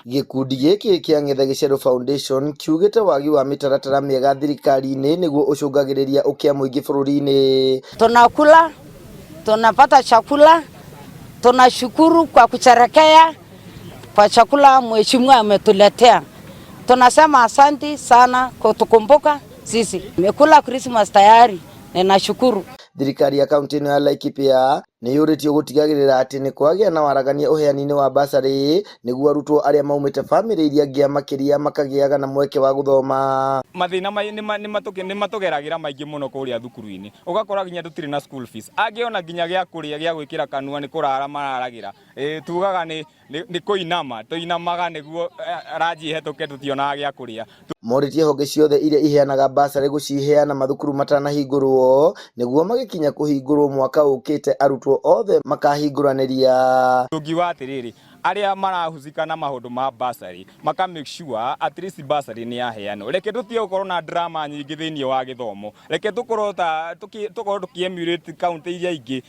Gikundi giki kia Ng'ethe Gĩcerũ Foundation kiugĩte wagi wa mĩtaratara mĩega thirikari-inĩ nĩguo ũcũngagĩrĩria ũkĩa mũingĩ bũrũri-inĩ. Tunakula, tunapata chakula, tunashukuru kwa kusherekea kwa chakula mheshimiwa ametuletea. Tunasema asante sana kwa kutukumbuka sisi. Nimekula Christmas tayari na nashukuru. Thirikari ya kaunti ya Laikipia nĩ yũrĩtio gũtigagĩrĩra atĩ nĩ kwagĩa na waragania ũheani-inĩ wa basarĩ nĩguo arutwo arĩa maumĩte bamĩrĩ iria ngĩa makĩria makagĩaga na mweke wa gũthoma. Mathĩna nĩ matũgeragĩra maingĩ mũno kũrĩa thukuru-inĩ. Ũgakora nginya tũtirĩ na school fees. Angĩona nginya gĩa kũrĩa gĩa gwĩkĩra kanua nĩ kũrara mararagĩra. Tugaga nĩ kũinama, tũinamaga nĩguo ranji ĩhetũke tũtionaga gĩa kũrĩa. Morĩtie honge ciothe iria iheanaga basarĩ gũciheana mathukuru matanahingũrwo nĩguo magĩkinya kũhingũrwo mwaka ũkĩte arutwo othe makahingũranĩria. Ũngi wa atĩrĩrĩ, arĩa marahusika na maũndũ ma basarĩ maka make sure at least basarĩ nĩ yaheanwo. Reke tũtige gũkorwo na drama nyingĩ thĩinĩ wa gĩthomo. Reke tũkorwo tũkĩ-emulate kaunti iria ingĩ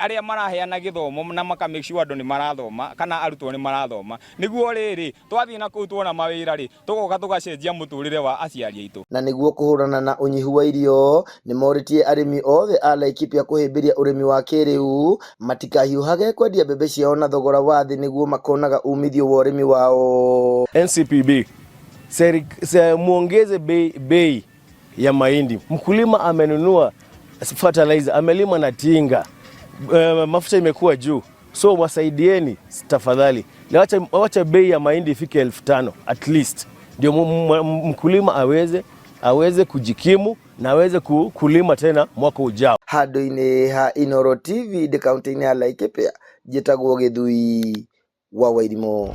arĩa maraheana gĩthomo na maka make sure andũ nĩ marathoma kana arutwo nĩ marathoma. Nĩguo rĩrĩ twathiĩ na kũu tuona mawĩra rĩ tũgoka tũgacenjia mũtũrĩre wa aciari aitũ. Na nĩguo kũhũrana na ũnyihu wa irio nĩ morĩtie arĩmi othe a Laikipia kũhĩmbĩria ũrĩmi wa kĩrĩu matikahiũhage kwendia mbembe ciao na thogora wa thĩ nĩguo makonaga umithio wa urimi wao. NCPB muongeze bei ya mahindi. Mkulima amenunua fertilizer, amelima na tinga, mafuta imekuwa juu, so wasaidieni tafadhali. Wacha bei ya mahindi ifike 5,000 at least, ndio mkulima aweze kujikimu na aweze kulima tena mwaka ujao. Handũ-inĩ ha Inooro TV kaunti-inĩ ya Laikipia, njĩtagwo Gĩthui wa Wairimũ.